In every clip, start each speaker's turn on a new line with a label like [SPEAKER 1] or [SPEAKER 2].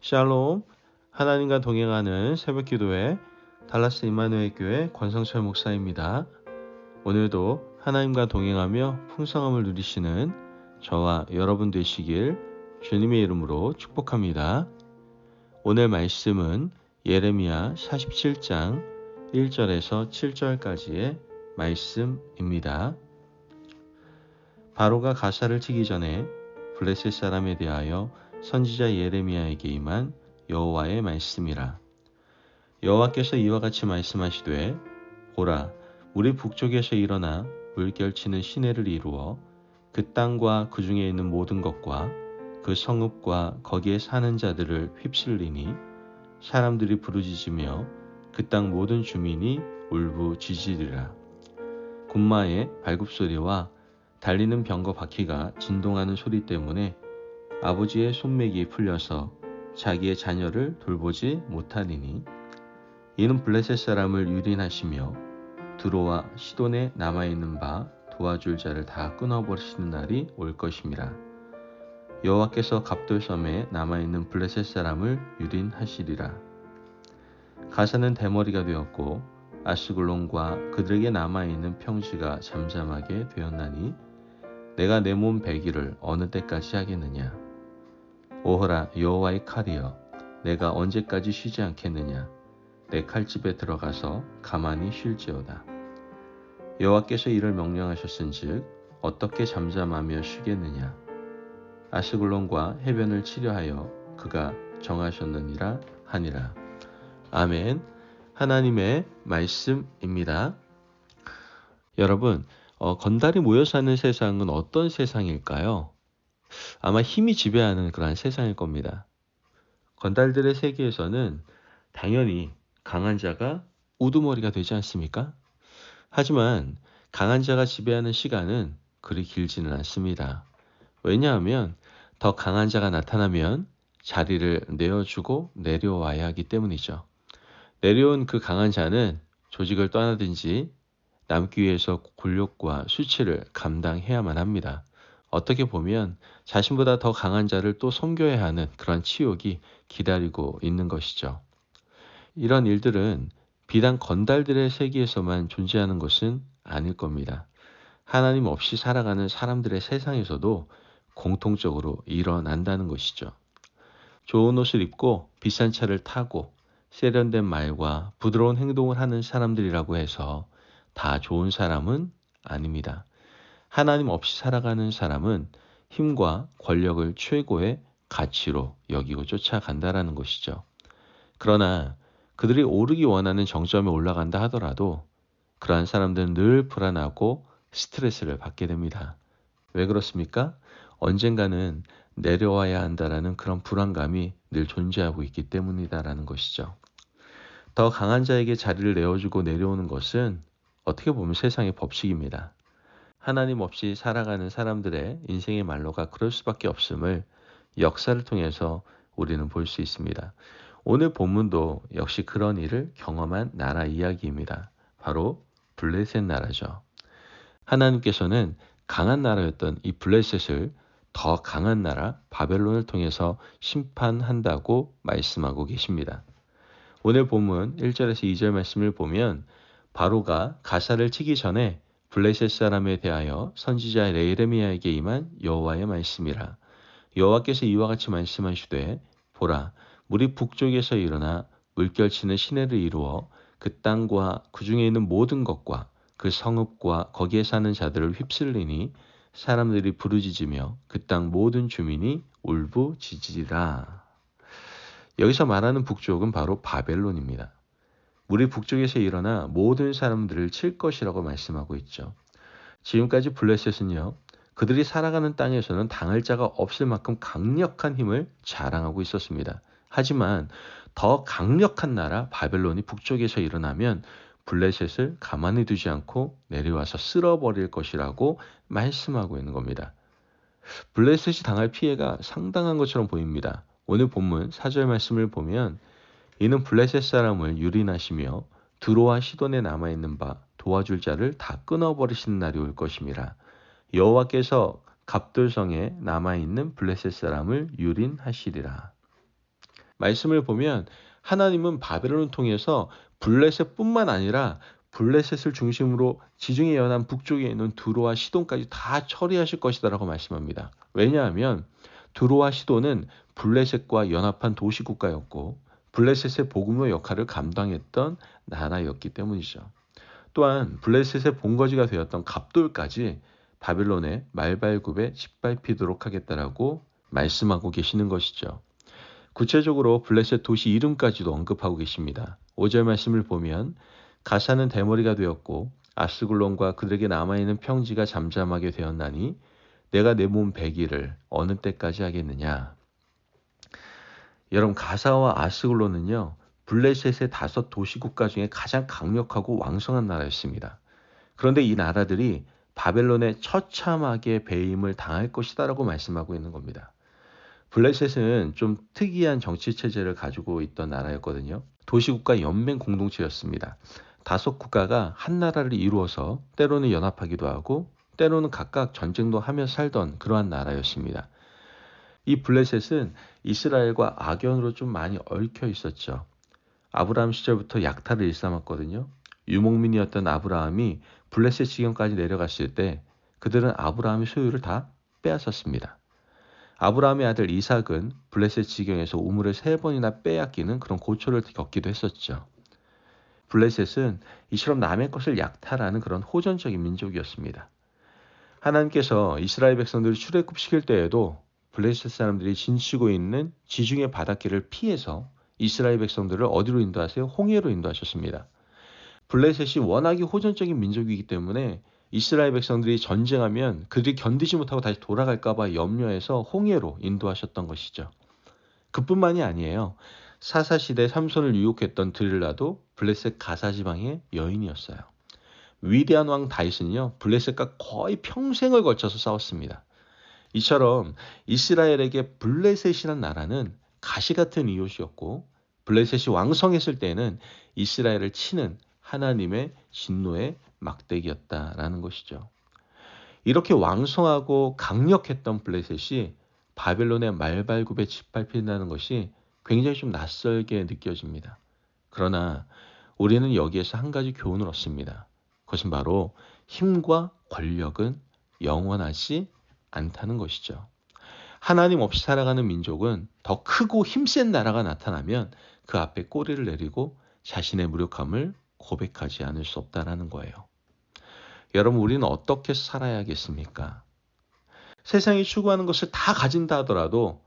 [SPEAKER 1] 샬롬, 하나님과 동행하는 새벽기도회 달라스 임마누엘 교회 권성철 목사입니다. 오늘도 하나님과 동행하며 풍성함을 누리시는 저와 여러분 되시길 주님의 이름으로 축복합니다. 오늘 말씀은 예레미야 47장 1절에서 7절까지의 말씀입니다. 바로가 가사를 치기 전에 블레셋 사람에 대하여 선지자 예레미야에게 임한 여호와의 말씀이라. 여호와께서 이와 같이 말씀하시되, 보라, 우리 북쪽에서 일어나 물결치는 시내를 이루어 그 땅과 그 중에 있는 모든 것과 그 성읍과 거기에 사는 자들을 휩쓸리니 사람들이 부르짖으며 그 땅 모든 주민이 울부짖으리라. 군마의 발굽소리와 달리는 병거 바퀴가 진동하는 소리 때문에 아버지의 손맥이 풀려서 자기의 자녀를 돌보지 못하리니, 이는 블레셋 사람을 유린하시며 두로와 시돈에 남아있는 바 도와줄 자를 다 끊어버리시는 날이 올 것임이라. 여호와께서 갑돌섬에 남아있는 블레셋 사람을 유린하시리라. 가사는 대머리가 되었고 아스글론과 그들에게 남아있는 평지가 잠잠하게 되었나니, 내가 내 몸 배기를 어느 때까지 하겠느냐? 오호라 여호와의 칼이여, 내가 언제까지 쉬지 않겠느냐? 내 칼집에 들어가서 가만히 쉴지어다. 여호와께서 이를 명령하셨은즉 어떻게 잠잠하며 쉬겠느냐? 아스글론과 해변을 치려하여 그가 정하셨느니라 하니라. 아멘. 하나님의 말씀입니다. 여러분, 건달이 모여 사는 세상은 어떤 세상일까요? 아마 힘이 지배하는 그러한 세상일 겁니다. 건달들의 세계에서는 당연히 강한 자가 우두머리가 되지 않습니까? 하지만 강한 자가 지배하는 시간은 그리 길지는 않습니다. 왜냐하면 더 강한 자가 나타나면 자리를 내어주고 내려와야 하기 때문이죠. 내려온 그 강한 자는 조직을 떠나든지 남기 위해서 곤욕과 수치를 감당해야만 합니다. 어떻게 보면 자신보다 더 강한 자를 또 섬겨야 하는 그런 치욕이 기다리고 있는 것이죠. 이런 일들은 비단 건달들의 세계에서만 존재하는 것은 아닐 겁니다. 하나님 없이 살아가는 사람들의 세상에서도 공통적으로 일어난다는 것이죠. 좋은 옷을 입고 비싼 차를 타고 세련된 말과 부드러운 행동을 하는 사람들이라고 해서 다 좋은 사람은 아닙니다. 하나님 없이 살아가는 사람은 힘과 권력을 최고의 가치로 여기고 쫓아간다라는 것이죠. 그러나 그들이 오르기 원하는 정점에 올라간다 하더라도 그러한 사람들은 늘 불안하고 스트레스를 받게 됩니다. 왜 그렇습니까? 언젠가는 내려와야 한다라는 그런 불안감이 늘 존재하고 있기 때문이다라는 것이죠. 더 강한 자에게 자리를 내어주고 내려오는 것은 어떻게 보면 세상의 법칙입니다. 하나님 없이 살아가는 사람들의 인생의 말로가 그럴 수밖에 없음을 역사를 통해서 우리는 볼 수 있습니다. 오늘 본문도 역시 그런 일을 경험한 나라 이야기입니다. 바로 블레셋 나라죠. 하나님께서는 강한 나라였던 이 블레셋을 더 강한 나라 바벨론을 통해서 심판한다고 말씀하고 계십니다. 오늘 본문 1절에서 2절 말씀을 보면 바로가 가사를 치기 전에 블레셋 사람에 대하여 선지자 예레미야에게 임한 여호와의 말씀이라. 여호와께서 이와 같이 말씀하시되, 보라, 물이 북쪽에서 일어나 물결치는 시내를 이루어 그 땅과 그 중에 있는 모든 것과 그 성읍과 거기에 사는 자들을 휩쓸리니 사람들이 부르짖으며 그 땅 모든 주민이 울부짖으리라. 여기서 말하는 북쪽은 바로 바벨론입니다. 물이 북쪽에서 일어나 모든 사람들을 칠 것이라고 말씀하고 있죠. 지금까지 블레셋은요, 그들이 살아가는 땅에서는 당할 자가 없을 만큼 강력한 힘을 자랑하고 있었습니다. 하지만 더 강력한 나라 바벨론이 북쪽에서 일어나면 블레셋을 가만히 두지 않고 내려와서 쓸어버릴 것이라고 말씀하고 있는 겁니다. 블레셋이 당할 피해가 상당한 것처럼 보입니다. 오늘 본문 4절 말씀을 보면, 이는 블레셋 사람을 유린하시며 두로와 시돈에 남아있는 바 도와줄 자를 다 끊어버리시는 날이 올 것임이라. 여호와께서 갑돌성에 남아있는 블레셋 사람을 유린하시리라. 말씀을 보면 하나님은 바벨론을 통해서 블레셋뿐만 아니라 블레셋을 중심으로 지중해 연안 북쪽에 있는 두로와 시돈까지 다 처리하실 것이다라고 말씀합니다. 왜냐하면 두로와 시돈은 블레셋과 연합한 도시국가였고 블레셋의 복음의 역할을 감당했던 나라였기 때문이죠. 또한 블레셋의 본거지가 되었던 갑돌까지 바벨론의 말발굽에 짓밟히도록 하겠다라고 말씀하고 계시는 것이죠. 구체적으로 블레셋 도시 이름까지도 언급하고 계십니다. 5절 말씀을 보면 가사는 대머리가 되었고 아스글론과 그들에게 남아있는 평지가 잠잠하게 되었나니 내가 내 몸 배기를 어느 때까지 하겠느냐. 여러분, 가사와 아스글론은요, 블레셋의 5 도시국가 중에 가장 강력하고 왕성한 나라였습니다. 그런데 이 나라들이 바벨론에 처참하게 배임을 당할 것이다라고 말씀하고 있는 겁니다. 블레셋은 좀 특이한 정치 체제를 가지고 있던 나라였거든요. 도시국가 연맹 공동체였습니다. 5 국가가 한 나라를 이루어서 때로는 연합하기도 하고 때로는 각각 전쟁도 하며 살던 그러한 나라였습니다. 이 블레셋은 이스라엘과 악연으로 좀 많이 얽혀 있었죠. 아브라함 시절부터 약탈을 일삼았거든요. 유목민이었던 아브라함이 블레셋 지경까지 내려갔을 때 그들은 아브라함의 소유를 다 빼앗았습니다. 아브라함의 아들 이삭은 블레셋 지경에서 우물을 3번이나 빼앗기는 그런 고초를 겪기도 했었죠. 블레셋은 이처럼 남의 것을 약탈하는 그런 호전적인 민족이었습니다. 하나님께서 이스라엘 백성들을 출애굽시킬 때에도 블레셋 사람들이 진치고 있는 지중해 바닷길을 피해서 이스라엘 백성들을 어디로 인도하세요? 홍해로 인도하셨습니다. 블레셋이 워낙에 호전적인 민족이기 때문에 이스라엘 백성들이 전쟁하면 그들이 견디지 못하고 다시 돌아갈까 봐 염려해서 홍해로 인도하셨던 것이죠. 그뿐만이 아니에요. 사사시대 삼손을 유혹했던 드릴라도 블레셋 가사 지방의 여인이었어요. 위대한 왕 다윗은요, 블레셋과 거의 평생을 걸쳐서 싸웠습니다. 이처럼 이스라엘에게 블레셋이란 나라는 가시 같은 이웃이었고 블레셋이 왕성했을 때는 이스라엘을 치는 하나님의 진노의 막대기였다라는 것이죠. 이렇게 왕성하고 강력했던 블레셋이 바벨론의 말발굽에 짓밟힌다는 것이 굉장히 좀 낯설게 느껴집니다. 그러나 우리는 여기에서 한 가지 교훈을 얻습니다. 그것은 바로 힘과 권력은 영원하지 않다는 것이죠. 하나님 없이 살아가는 민족은 더 크고 힘센 나라가 나타나면 그 앞에 꼬리를 내리고 자신의 무력함을 고백하지 않을 수 없다는 거예요. 여러분, 우리는 어떻게 살아야겠습니까? 세상이 추구하는 것을 다 가진다 하더라도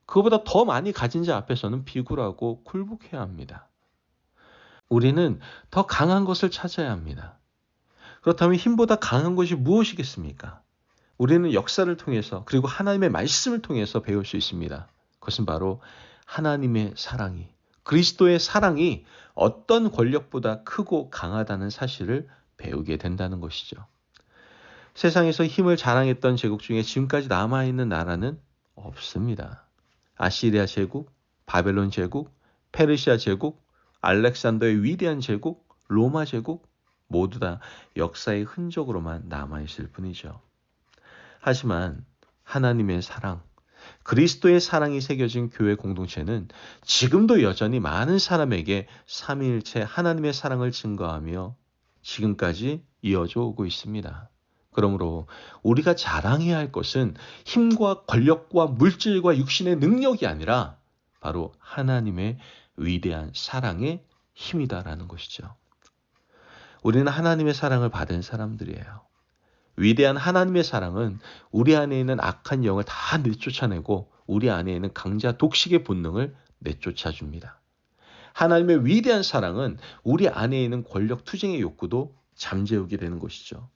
[SPEAKER 1] 그거보다 더 많이 가진 자 앞에서는 비굴하고 굴복해야 합니다. 우리는 더 강한 것을 찾아야 합니다. 그렇다면 힘보다 강한 것이 무엇이겠습니까? 우리는 역사를 통해서 그리고 하나님의 말씀을 통해서 배울 수 있습니다. 그것은 바로 하나님의 사랑이, 그리스도의 사랑이 어떤 권력보다 크고 강하다는 사실을 배우게 된다는 것이죠. 세상에서 힘을 자랑했던 제국 중에 지금까지 남아있는 나라는 없습니다. 아시리아 제국, 바벨론 제국, 페르시아 제국, 알렉산더의 위대한 제국, 로마 제국 모두 다 역사의 흔적으로만 남아있을 뿐이죠. 하지만 하나님의 사랑, 그리스도의 사랑이 새겨진 교회 공동체는 지금도 여전히 많은 사람에게 삼위일체 하나님의 사랑을 증거하며 지금까지 이어져 오고 있습니다. 그러므로 우리가 자랑해야 할 것은 힘과 권력과 물질과 육신의 능력이 아니라 바로 하나님의 위대한 사랑의 힘이다라는 것이죠. 우리는 하나님의 사랑을 받은 사람들이에요. 위대한 하나님의 사랑은 우리 안에 있는 악한 영을 다 내쫓아내고 우리 안에 있는 강자 독식의 본능을 내쫓아줍니다. 하나님의 위대한 사랑은 우리 안에 있는 권력 투쟁의 욕구도 잠재우게 되는 것이죠.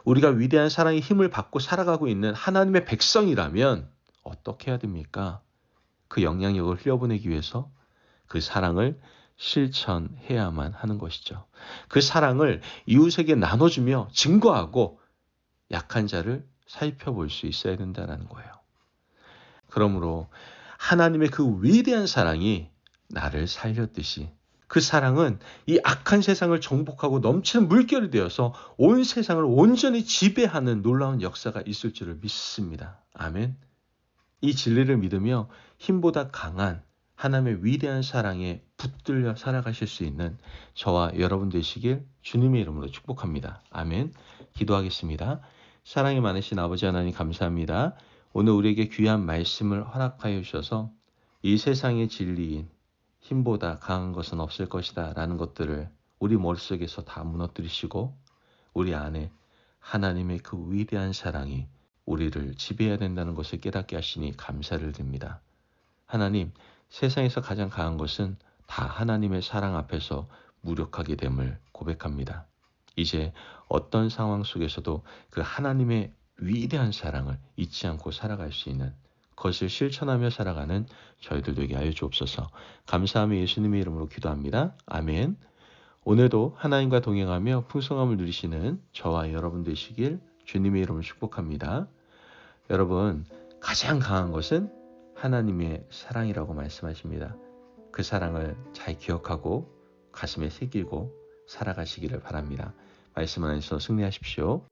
[SPEAKER 1] 우리가 위대한 사랑의 힘을 받고 살아가고 있는 하나님의 백성이라면 어떻게 해야 됩니까? 그 영향력을 흘려보내기 위해서 그 사랑을 실천해야만 하는 것이죠. 그 사랑을 이웃에게 나눠주며 증거하고 약한 자를 살펴볼 수 있어야 된다는 거예요. 그러므로 하나님의 그 위대한 사랑이 나를 살렸듯이 그 사랑은 이 악한 세상을 정복하고 넘치는 물결이 되어서 온 세상을 온전히 지배하는 놀라운 역사가 있을 줄을 믿습니다. 아멘. 이 진리를 믿으며 힘보다 강한 하나님의 위대한 사랑에 붙들려 살아가실 수 있는 저와 여러분 되시길 주님의 이름으로 축복합니다. 아멘. 기도하겠습니다. 사랑이 많으신 아버지 하나님 감사합니다. 오늘 우리에게 귀한 말씀을 허락하여 주셔서 이 세상의 진리인 힘보다 강한 것은 없을 것이다 라는 것들을 우리 머릿속에서 다 무너뜨리시고 우리 안에 하나님의 그 위대한 사랑이 우리를 지배해야 된다는 것을 깨닫게 하시니 감사를 드립니다. 하나님, 세상에서 가장 강한 것은 다 하나님의 사랑 앞에서 무력하게 됨을 고백합니다. 이제 어떤 상황 속에서도 그 하나님의 위대한 사랑을 잊지 않고 살아갈 수 있는 그것을 실천하며 살아가는 저희들 되게 하여 주옵소서. 감사하며 예수님의 이름으로 기도합니다. 아멘. 오늘도 하나님과 동행하며 풍성함을 누리시는 저와 여러분 되시길 주님의 이름으로 축복합니다. 여러분, 가장 강한 것은 하나님의 사랑이라고 말씀하십니다. 그 사랑을 잘 기억하고 가슴에 새기고 살아가시기를 바랍니다. 말씀 안에서 승리하십시오.